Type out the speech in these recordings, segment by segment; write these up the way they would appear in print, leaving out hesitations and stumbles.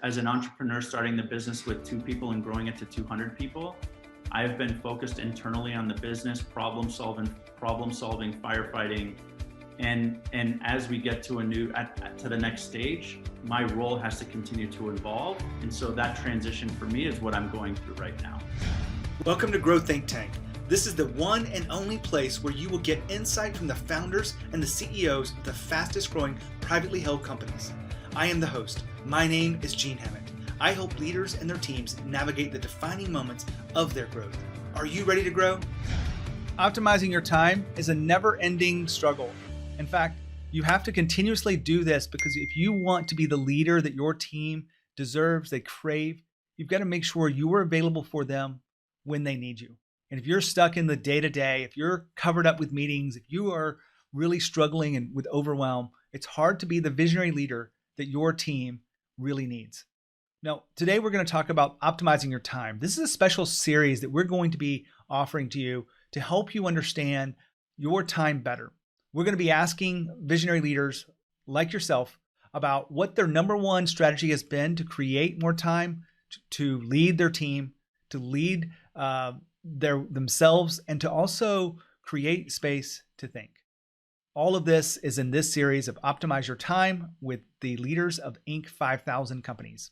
as an entrepreneur starting the business with 2 people and growing it to 200 people, I've been focused internally on the business, problem solving, firefighting. And as we get to to the next stage, my role has to continue to evolve. And so that transition for me is what I'm going through right now. Welcome to Grow Think Tank. This is the one and only place where you will get insight from the founders and the CEOs of the fastest growing privately held companies. I am the host. My name is Gene Hammett. I help leaders and their teams navigate the defining moments of their growth. Are you ready to grow? Optimizing your time is a never-ending struggle. In fact, you have to continuously do this because if you want to be the leader that your team deserves, they crave, you've got to make sure you are available for them when they need you. And if you're stuck in the day-to-day, if you're covered up with meetings, if you are really struggling and with overwhelm, it's hard to be the visionary leader that your team really needs. Now, today we're going to talk about optimizing your time. This is a special series that we're going to be offering to you to help you understand your time better. We're going to be asking visionary leaders like yourself about what their number one strategy has been to create more time, to lead their team, to lead themselves, and to also create space to think. All of this is in this series of Optimize Your Time with the leaders of Inc. 5000 companies.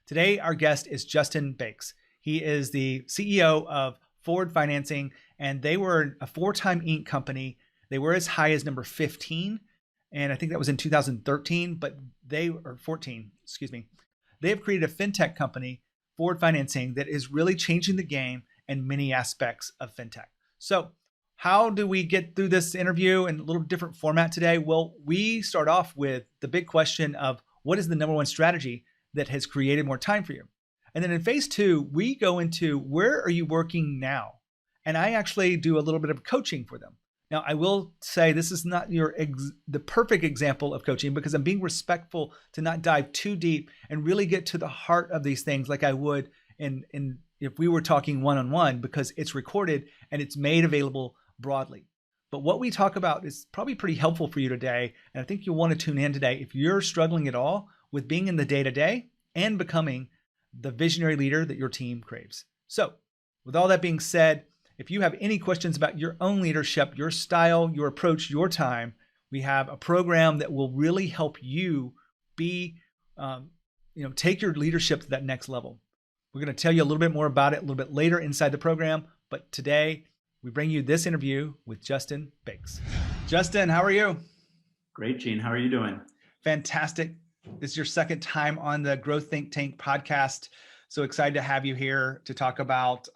Today, our guest is Justin Bakes. He is the CEO of Forward Financing, and they were a 4-time Inc. company. They were as high as number 15, and I think that was in 2013, but they are 14, excuse me. They have created a fintech company, Forward Financing, that is really changing the game in many aspects of fintech. So how do we get through this interview in a little different format today? Well, we start off with the big question of what is the number one strategy that has created more time for you? And then in phase 2, we go into where are you working now? And I actually do a little bit of coaching for them. Now, I will say this is not the perfect example of coaching because I'm being respectful to not dive too deep and really get to the heart of these things like I would in if we were talking one-on-one, because it's recorded and it's made available broadly. But what we talk about is probably pretty helpful for you today. And I think you'll want to tune in today if you're struggling at all with being in the day-to-day and becoming the visionary leader that your team craves. So with all that being said, if you have any questions about your own leadership, your style, your approach, your time, we have a program that will really help you be, take your leadership to that next level. We're going to tell you a little bit more about it a little bit later inside the program, but today we bring you this interview with Justin Bakes. Justin, how are you? Great, Gene. How are you doing? Fantastic. This is your second time on the Growth Think Tank podcast. So excited to have you here to talk about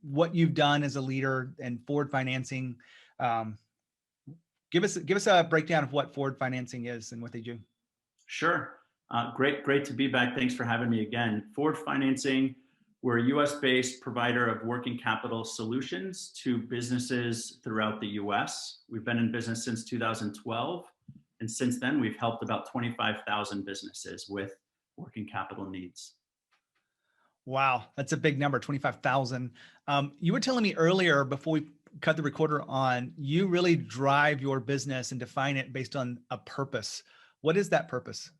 what you've done as a leader in Forward Financing. Give us a breakdown of what Forward Financing is and what they do. Sure. Great to be back. Thanks for having me again. Forward Financing, we're a US-based provider of working capital solutions to businesses throughout the US. We've been in business since 2012. And since then, we've helped about 25,000 businesses with working capital needs. Wow, that's a big number, 25,000. You were telling me earlier before we cut the recorder on, you really drive your business and define it based on a purpose. What is that purpose?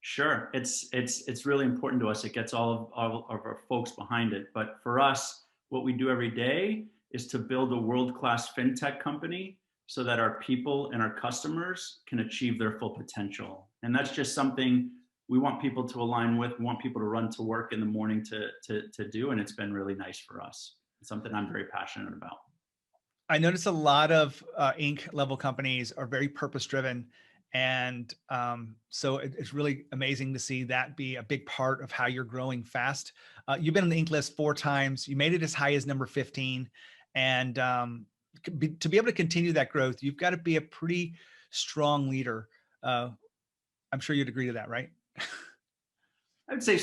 Sure, it's really important to us. It gets all of our folks behind it. But for us, what we do every day is to build a world-class fintech company so that our people and our customers can achieve their full potential. And that's just something we want people to align with. We want people to run to work in the morning to do, and it's been really nice for us. It's something I'm very passionate about. I notice a lot of Inc. level companies are very purpose-driven. And so it's really amazing to see that be a big part of how you're growing fast. You've been on the Inc. list 4 times. You made it as high as number 15. And to be able to continue that growth, you've got to be a pretty strong leader. I'm sure you'd agree to that, right? I would say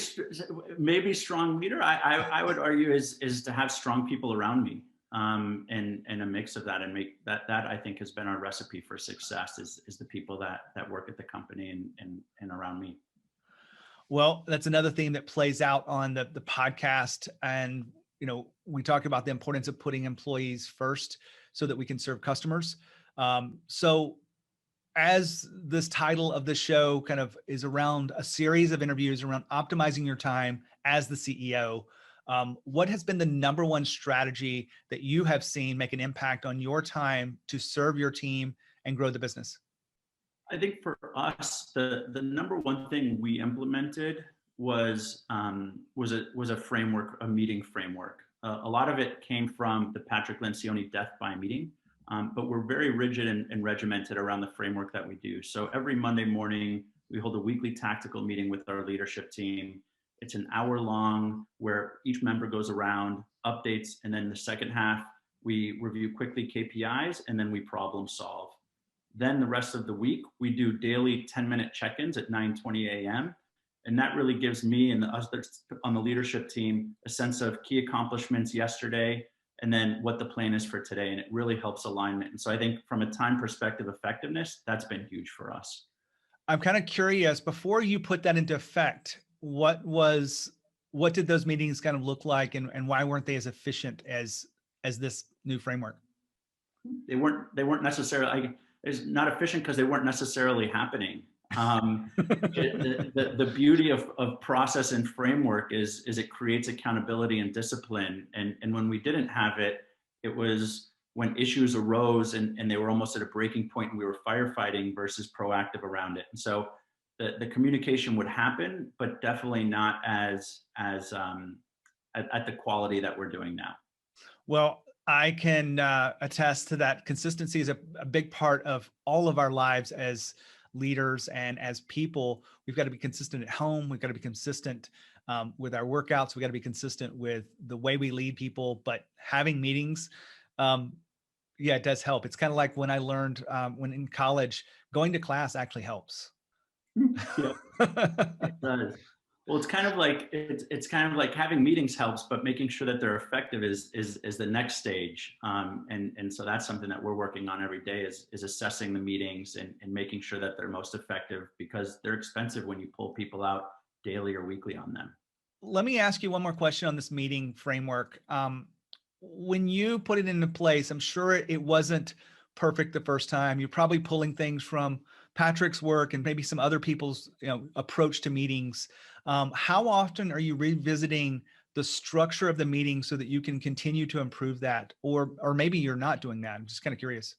maybe strong leader. I would argue is to have strong people around me, and a mix of that, and make that I think has been our recipe for success is the people that work at the company and around me. Well, that's another theme that plays out on the podcast, and we talk about the importance of putting employees first so that we can serve customers. So as this title of the show kind of is around a series of interviews around optimizing your time as the CEO, what has been the number one strategy that you have seen make an impact on your time to serve your team and grow the business? I think for us, the number one thing we implemented was a framework, a meeting framework. A lot of it came from the Patrick Lencioni death by meeting, but we're very rigid and regimented around the framework that we do. So every Monday morning, we hold a weekly tactical meeting with our leadership team. It's an hour long where each member goes around, updates, and then the second half, we review quickly KPIs, and then we problem solve. Then the rest of the week, we do daily 10-minute check-ins at 9:20 a.m. And that really gives me and the others on the leadership team a sense of key accomplishments yesterday and then what the plan is for today. And it really helps alignment. And so I think from a time perspective, effectiveness, that's been huge for us. I'm kind of curious, before you put that into effect, what did those meetings kind of look like, and why weren't they as efficient as this new framework? They weren't necessarily, it's not efficient because they weren't necessarily happening. The beauty of process and framework is it creates accountability and discipline. And when we didn't have it, it was when issues arose and they were almost at a breaking point and we were firefighting versus proactive around it. And so the communication would happen, but definitely not at the quality that we're doing now. Well, I can attest to that. Consistency is a big part of all of our lives as leaders and as people. We've got to be consistent at home. We've got to be consistent with our workouts. We've got to be consistent with the way we lead people. But having meetings, yeah, it does help. It's kind of like when I learned when in college, going to class actually helps. Yeah, it does. Well, it's kind of like having meetings helps, but making sure that they're effective is the next stage. And so that's something that we're working on every day is assessing the meetings and making sure that they're most effective because they're expensive when you pull people out daily or weekly on them. Let me ask you one more question on this meeting framework. When you put it into place, I'm sure it wasn't perfect the first time. You're probably pulling things from Patrick's work and maybe some other people's approach to meetings. How often are you revisiting the structure of the meeting so that you can continue to improve that, or maybe you're not doing that? I'm just kind of curious.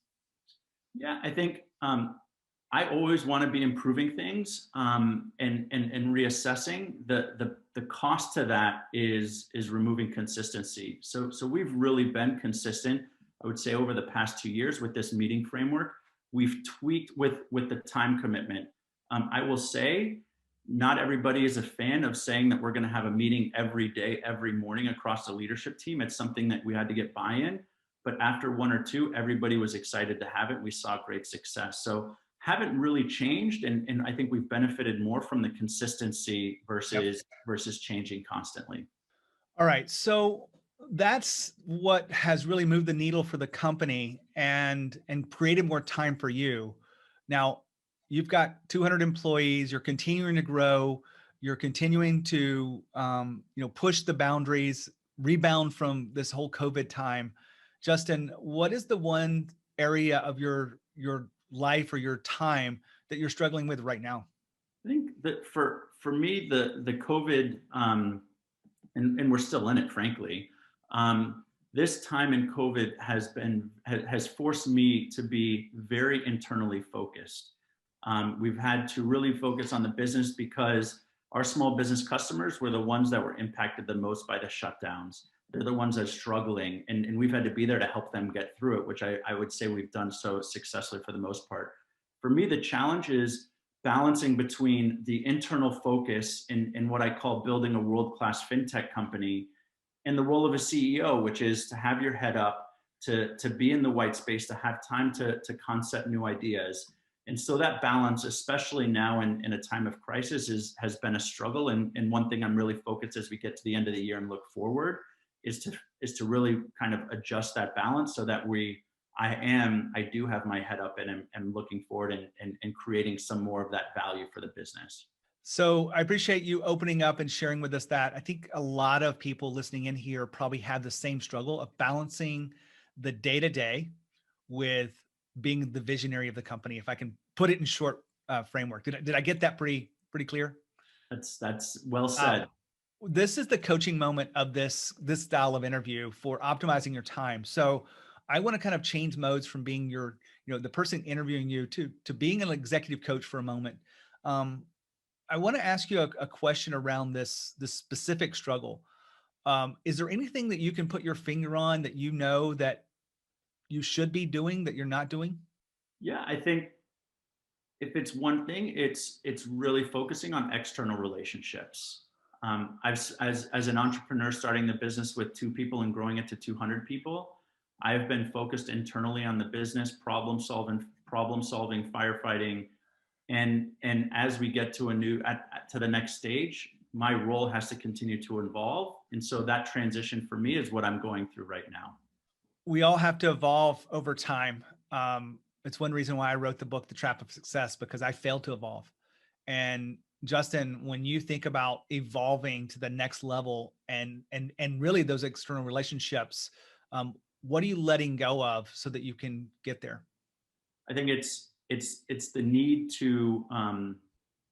Yeah, I think I always want to be improving things and reassessing. The cost to that is removing consistency. So we've really been consistent, I would say, over the past 2 years with this meeting framework. We've tweaked with the time commitment. I will say not everybody is a fan of saying that we're going to have a meeting every day, every morning across the leadership team. It's something that we had to get buy-in. But after one or two, everybody was excited to have it. We saw great success. So haven't really changed. And I think we've benefited more from the consistency versus changing constantly. All right. So that's what has really moved the needle for the company and created more time for you. Now, you've got 200 employees, you're continuing to grow, you're continuing to push the boundaries, rebound from this whole COVID time. Justin, what is the one area of your life or your time that you're struggling with right now? I think that for me, the COVID, and we're still in it, frankly. This time in COVID has forced me to be very internally focused. We've had to really focus on the business because our small business customers were the ones that were impacted the most by the shutdowns. They're the ones that are struggling, and we've had to be there to help them get through it, which I would say we've done so successfully for the most part. For me, the challenge is balancing between the internal focus in what I call building a world-class fintech company and the role of a CEO, which is to have your head up, to be in the white space, to have time to concept new ideas. And so that balance, especially now in a time of crisis, has been a struggle. And one thing I'm really focused as we get to the end of the year and look forward is to really kind of adjust that balance so that I do have my head up and am looking forward and creating some more of that value for the business. So I appreciate you opening up and sharing with us that. I think a lot of people listening in here probably have the same struggle of balancing the day to day with being the visionary of the company, if I can put it in short framework. Did I get that pretty clear? That's well Uh, said. this is the coaching moment of this style of interview for optimizing your time. So I want to kind of change modes from being your, the person interviewing you to being an executive coach for a moment. Um, I want to ask you a question around this specific struggle. Is there anything that you can put your finger on that you know that you should be doing that you're not doing? Yeah, I think if it's one thing, it's really focusing on external relationships. As an entrepreneur starting the business with 2 people and growing it to 200 people, I've been focused internally on the business, problem solving, firefighting, and as we get to to the next stage, my role has to continue to evolve, and so that transition for me is what I'm going through right now. We all have to evolve over time. It's one reason why I wrote the book, The Trap of Success, because I failed to evolve. And Justin, when you think about evolving to the next level and really those external relationships, what are you letting go of so that you can get there? I think it's the need to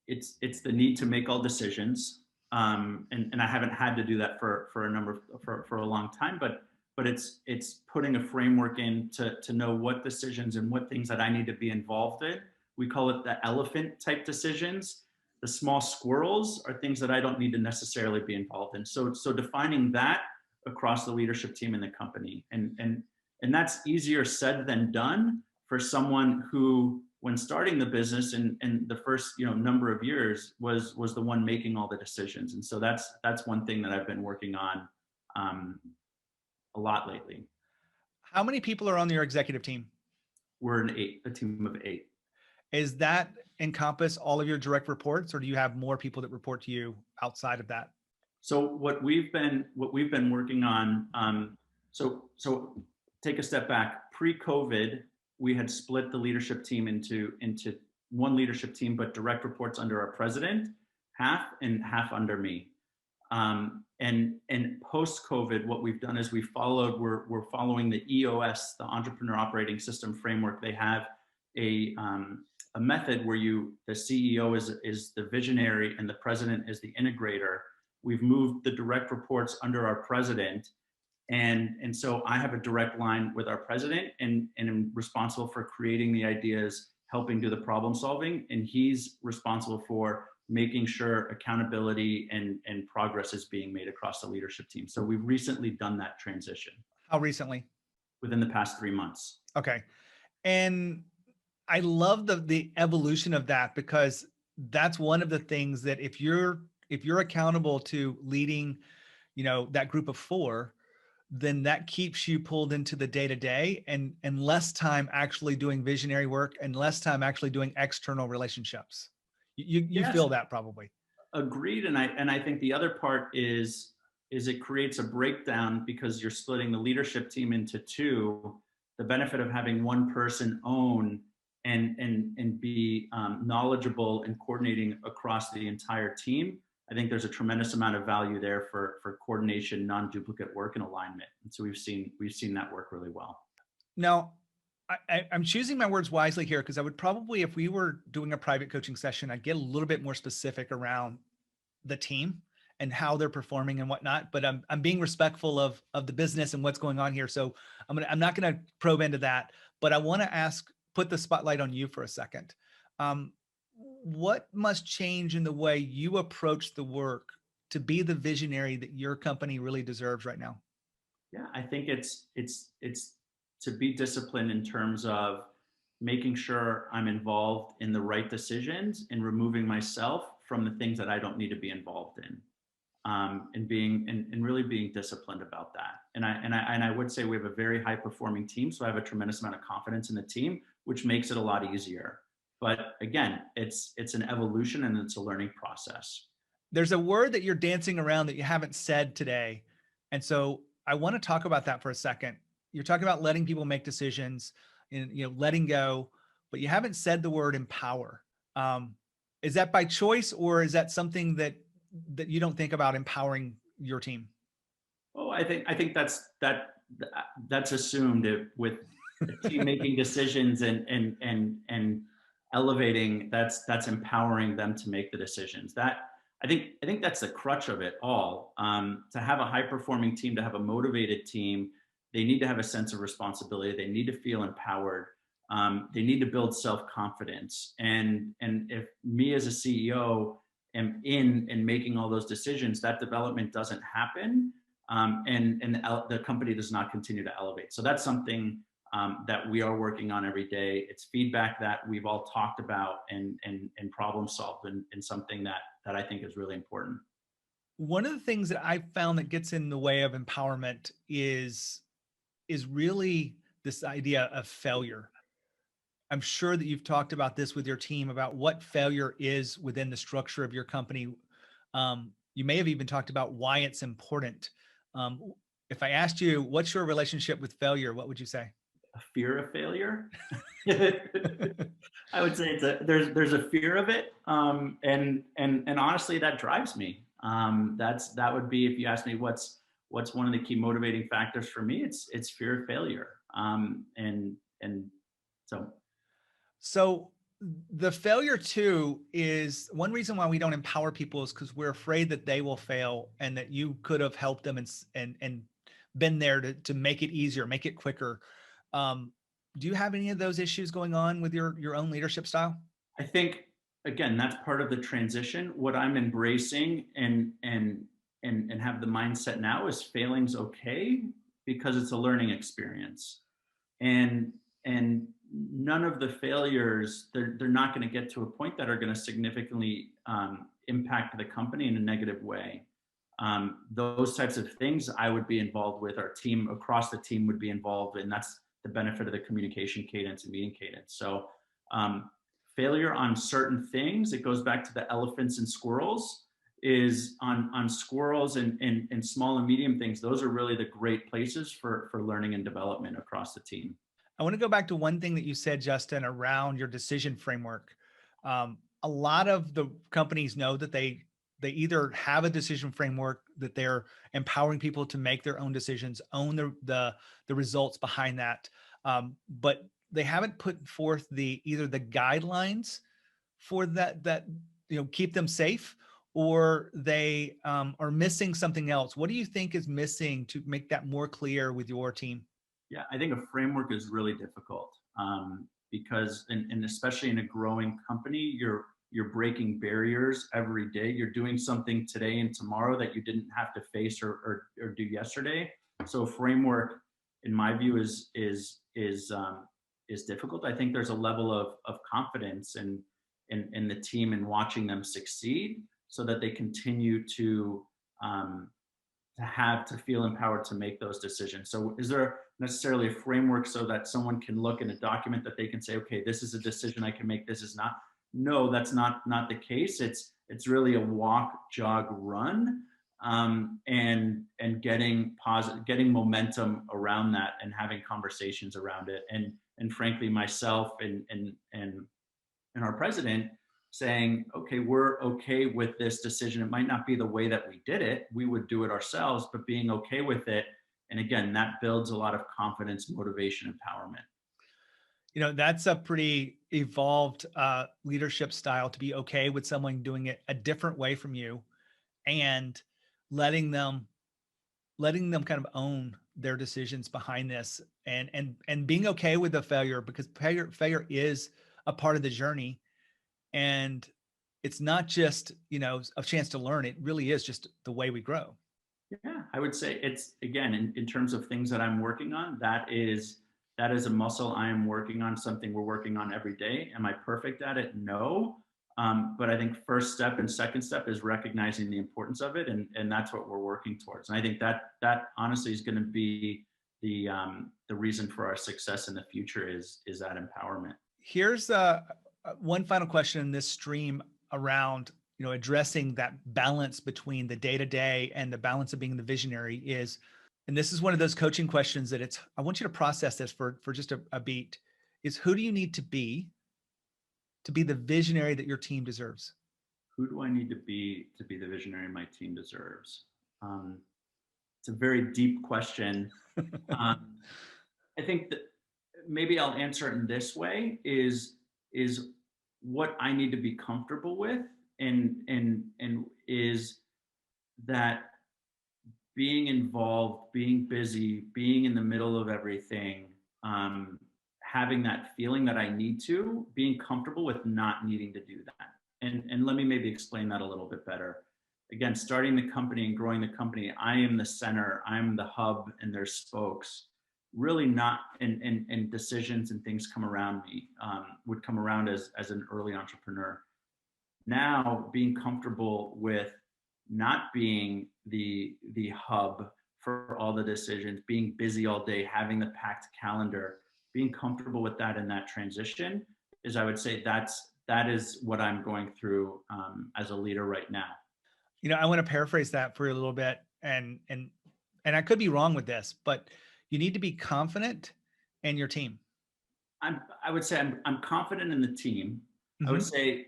it's the need to make all decisions, and I haven't had to do that for for a long time, but it's putting a framework in to know what decisions and what things that I need to be involved in. We call it the elephant type decisions. The small squirrels are things that I don't need to necessarily be involved in. So defining that across the leadership team in the company, and that's easier said than done for someone who, when starting the business in the first number of years, was the one making all the decisions. And so that's one thing that I've been working on a lot lately. How many people are on your executive team? We're a team of 8. Is that encompass all of your direct reports, or do you have more people that report to you outside of that? So what we've been working on. So take a step back. Pre-COVID, we had split the leadership team into one leadership team, but direct reports under our president, half and half under me. And post COVID, what we've done is we're following the EOS, the Entrepreneur Operating System framework. They have a method where the CEO is the visionary and the president is the integrator. We've moved the direct reports under our president, and so I have a direct line with our president, and am responsible for creating the ideas, helping do the problem solving, and he's responsible for making sure accountability and progress is being made across the leadership team. So we've recently done that transition. How recently? Within the past 3 months. Okay. And I love the evolution of that, because that's one of the things that if you're accountable to leading, that group of 4, then that keeps you pulled into the day to day and less time actually doing visionary work and less time actually doing external relationships. You Yes, feel that probably. agreed. And I think the other part is it creates a breakdown because you're splitting the leadership team into 2. The benefit of having one person own and be knowledgeable and coordinating across the entire team. I think there's a tremendous amount of value there for coordination, non-duplicate work, and alignment. And so we've seen that work really well. Now, I'm choosing my words wisely here, because I would probably, if we were doing a private coaching session, I'd get a little bit more specific around the team and how they're performing and whatnot. But I'm being respectful of the business and what's going on here. So I'm not going to probe into that, but I want to put the spotlight on you for a second. What must change in the way you approach the work to be the visionary that your company really deserves right now? Yeah, I think it's to be disciplined in terms of making sure I'm involved in the right decisions and removing myself from the things that I don't need to be involved in, and really being disciplined about that. And I would say we have a very high performing team, so I have a tremendous amount of confidence in the team, which makes it a lot easier. But again, it's an evolution and it's a learning process. There's a word that you're dancing around that you haven't said today, and so I want to talk about that for a second. You're talking about letting people make decisions and letting go, but you haven't said the word empower. Is that by choice, or is that something that you don't think about empowering your team? Oh, I think that's assumed with a team making decisions and elevating, that's empowering them to make the decisions. That I think that's the crutch of it all. To have a high performing team, to have a motivated team, they need to have a sense of responsibility. They need to feel empowered. They need to build self confidence. And if me as a CEO am in and making all those decisions, that development doesn't happen, and the company does not continue to elevate. So that's something that we are working on every day. It's feedback that we've all talked about and problem solved, and something that I think is really important. One of the things that I found that gets in the way of empowerment is really this idea of failure. I'm sure that you've talked about this with your team about what failure is within the structure of your company. You may have even talked about why it's important. If I asked you, what's your relationship with failure, what would you say? A fear of failure. I would say there's a fear of it, and honestly, that drives me. That would be, if you ask me what's one of the key motivating factors for me, it's fear of failure, and so So the failure too is one reason why we don't empower people is because we're afraid that they will fail and that you could have helped them and been there to make it easier, make it quicker. Um, do you have any of those issues going on with your own leadership style? I think, again, that's part of the transition. What I'm embracing and have the mindset now is failing's okay, because it's a learning experience. And none of the failures, they're not going to get to a point that are going to significantly impact the company in a negative way. Those types of things I would be involved with. Our team across the team would be involved, and that's the benefit of the communication cadence and meeting cadence. So failure on certain things, it goes back to the elephants and squirrels, is on squirrels and small and medium things. Those are really the great places for learning and development across the team. I want to go back to one thing that you said, Justin, around your decision framework. A lot of the companies know that they either have a decision framework that they're empowering people to make their own decisions, own the results behind that, but they haven't put forth the either the guidelines for that keep them safe, or they are missing something else. What do you think is missing to make that more clear with your team? Yeah, I think a framework is really difficult, because, and especially in a growing company, you're breaking barriers every day. You're doing something today and tomorrow that you didn't have to face or do yesterday. So a framework, in my view, is difficult. I think there's a level of confidence in the team and watching them succeed, so that they continue um, to feel empowered to make those decisions. So is there necessarily a framework so that someone can look in a document that they can say, okay, this is a decision I can make, this is not? No, that's not the case. It's really a walk, jog, run, and getting momentum around that, and having conversations around it. And frankly, myself and our president saying, okay, we're okay with this decision. It might not be the way that we did it. We would do it ourselves, but being okay with it. And again, that builds a lot of confidence, motivation, empowerment. That's a pretty evolved leadership style, to be okay with someone doing it a different way from you, and letting them letting them kind of own their decisions behind this, and being okay with the failure, because failure is a part of the journey, and it's not just a chance to learn. It really is just the way we grow. Yeah, I would say it's, again, in terms of things that I'm working on, that is a muscle I am working on, something we're working on every day. Am I perfect at it? No. But I think first step and second step is recognizing the importance of it, and that's what we're working towards. And I think that honestly is going to be the reason for our success in the future, is that empowerment. Here's one final question in this stream around addressing that balance between the day to day and the balance of being the visionary is, and this is one of those coaching questions that I want you to process this for just a beat, is who do you need to be the visionary that your team deserves? Who do I need to be the visionary my team deserves? It's a very deep question. Um, I think that maybe I'll answer it in this way: is what I need to be comfortable with, and is that being involved, being busy, being in the middle of everything, um, having that feeling that I need to, being comfortable with not needing to do that. And let me maybe explain that a little bit better. Again, starting the company and growing the company, I am the center, I'm the hub, and there's spokes. Really not, and decisions and things come around me, would come around as an early entrepreneur. Now being comfortable with not being the hub for all the decisions, being busy all day, having the packed calendar, being comfortable with that in that transition is, I would say, that is what I'm going through as a leader right now. I want to paraphrase that for you a little bit, and I could be wrong with this, but you need to be confident in your team. I would say I'm confident in the team. I would Mhm. say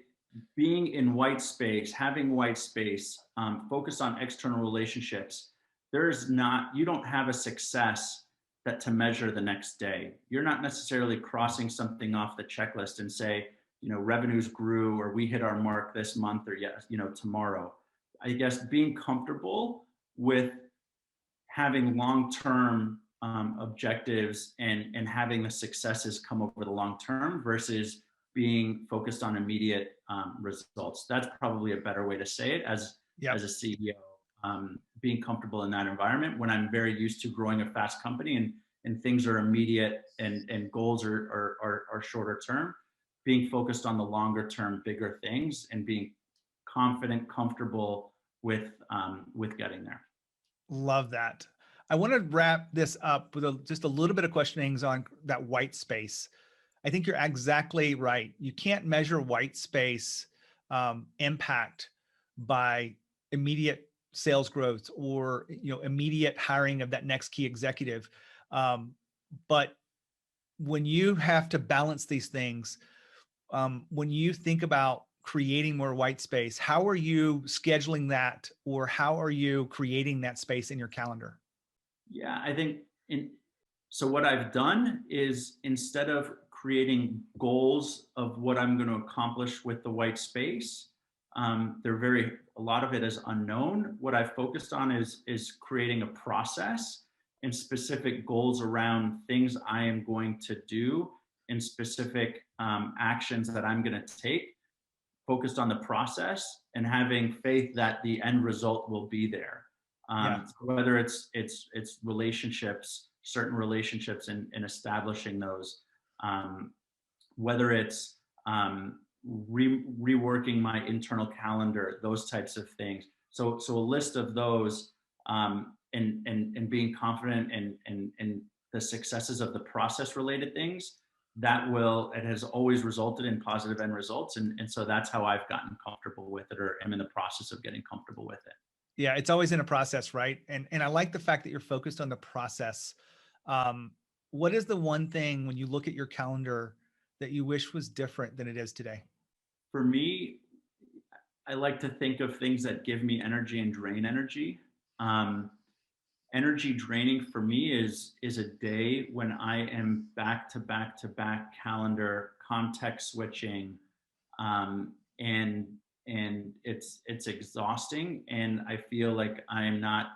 being in white space, having white space, focus on external relationships. You don't have a success that to measure the next day. You're not necessarily crossing something off the checklist and say, revenues grew or we hit our mark this month or yes, tomorrow. I guess being comfortable with having long-term objectives and having the successes come over the long term versus being focused on immediate results. That's probably a better way to say it as Yep. a CEO. Being comfortable in that environment when I'm very used to growing a fast company and things are immediate and goals are shorter term. Being focused on the longer term, bigger things, and being confident, comfortable with getting there. Love that. I want to wrap this up with just a little bit of questionings on that white space. I think you're exactly right. You can't measure white space impact by immediate sales growth or immediate hiring of that next key executive. Um, but when you have to balance these things, when you think about creating more white space, how are you scheduling that, or how are you creating that space in your calendar? Yeah, I think so what I've done is instead of creating goals of what I'm going to accomplish with the white space, a lot of it is unknown. What I've focused on is creating a process and specific goals around things I am going to do and specific actions that I'm going to take, focused on the process and having faith that the end result will be there. Yeah. Whether it's relationships, certain relationships, and establishing those, whether it's reworking my internal calendar, those types of things. So a list of those, and being confident in the successes of the process related things it has always resulted in positive end results. And so that's how I've gotten comfortable with it, or am in the process of getting comfortable with it. Yeah, it's always in a process, right? And I like the fact that you're focused on the process. What is the one thing when you look at your calendar that you wish was different than it is today? For me, I like to think of things that give me energy and drain energy. Um, Energy draining for me is a day when I am back to back to back calendar context switching, and it's exhausting, and I feel like I am not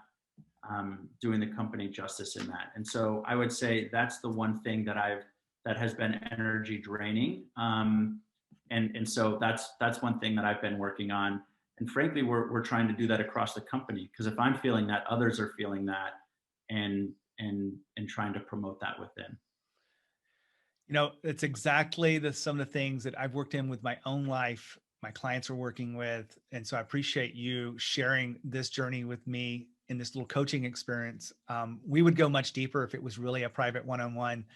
doing the company justice in that. And so I would say that's the one thing that has been energy draining. And so that's one thing that I've been working on. And frankly, we're trying to do that across the company, because if I'm feeling that, others are feeling that, and trying to promote that within. It's exactly some of the things that I've worked in with my own life, my clients are working with. And so I appreciate you sharing this journey with me in this little coaching experience. We would go much deeper if it was really a private one-on-one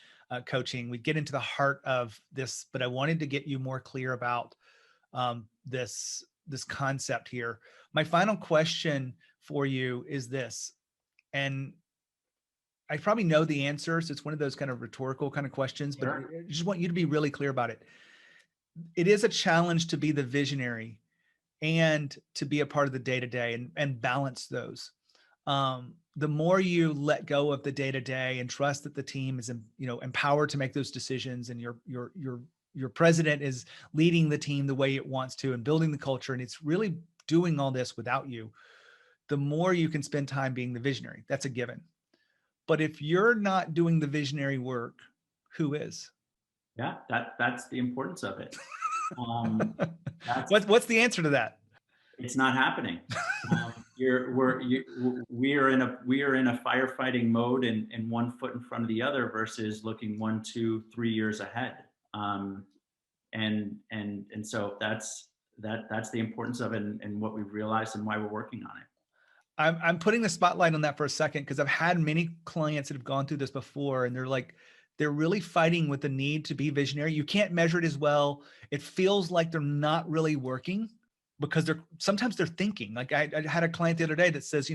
coaching. We'd get into the heart of this, but I wanted to get you more clear about this concept here. My final question for you is this, and I probably know the answer, so it's one of those kind of rhetorical kind of questions, but Sure. I just want you to be really clear about it. It is a challenge to be the visionary and to be a part of the day-to-day and balance those. The more you let go of the day to day and trust that the team is, empowered to make those decisions, and your president is leading the team the way it wants to and building the culture, and it's really doing all this without you, the more you can spend time being the visionary. That's a given. But if you're not doing the visionary work, who is? Yeah, that's the importance of it. That's What's the answer to that? It's not happening. We are in a firefighting mode, and one foot in front of the other versus looking 1, 2, 3 years ahead. And so that's the importance of it, and what we've realized and why we're working on it. I'm putting the spotlight on that for a second because I've had many clients that have gone through this before, and they're really fighting with the need to be visionary. You can't measure it as well. It feels like they're not really working because sometimes they're thinking. Like I had a client the other day that says,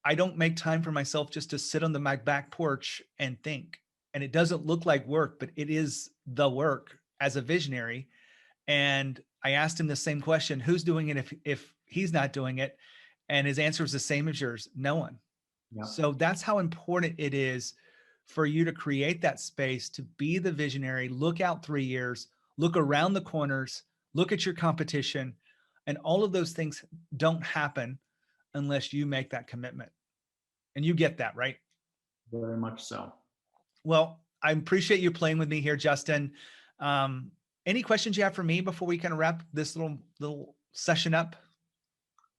I don't make time for myself just to sit on my back porch and think. And it doesn't look like work, but it is the work as a visionary. And I asked him the same question: who's doing it if he's not doing it? And his answer was the same as yours: no one. Yeah. So that's how important it is for you to create that space to be the visionary. Look out 3 years, look around the corners, look at your competition, and all of those things don't happen unless you make that commitment. And you get that, right? Very much so. Well, I appreciate you playing with me here, Justin. Any questions you have for me before we kind of wrap this little session up?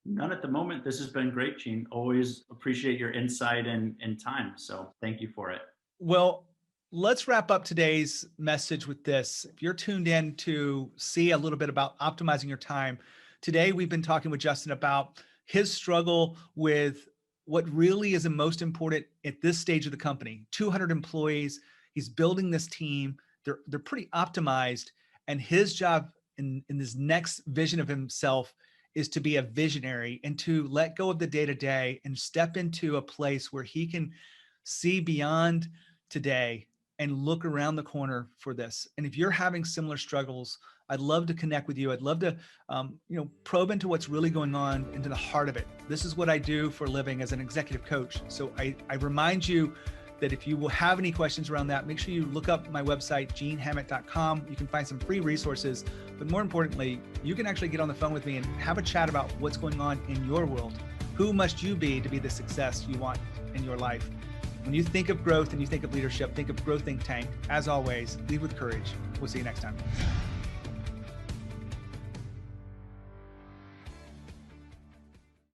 None at the moment. This has been great, Gene. Always appreciate your insight and time. So thank you for it. Well, let's wrap up today's message with this. If you're tuned in to see a little bit about optimizing your time, today we've been talking with Justin about his struggle with what really is the most important at this stage of the company. 200 employees. He's building this team. They're pretty optimized. And his job in this next vision of himself is to be a visionary and to let go of the day-to-day and step into a place where he can see beyond today and look around the corner for this. And if you're having similar struggles, I'd love to connect with you. I'd love to, probe into what's really going on, into the heart of it. This is what I do for a living as an executive coach. So I remind you that if you will have any questions around that, make sure you look up my website, genehammett.com. You can find some free resources, but more importantly, you can actually get on the phone with me and have a chat about what's going on in your world. Who must you be to be the success you want in your life? When you think of growth and you think of leadership, think of Growth Think Tank. As always, lead with courage. We'll see you next time.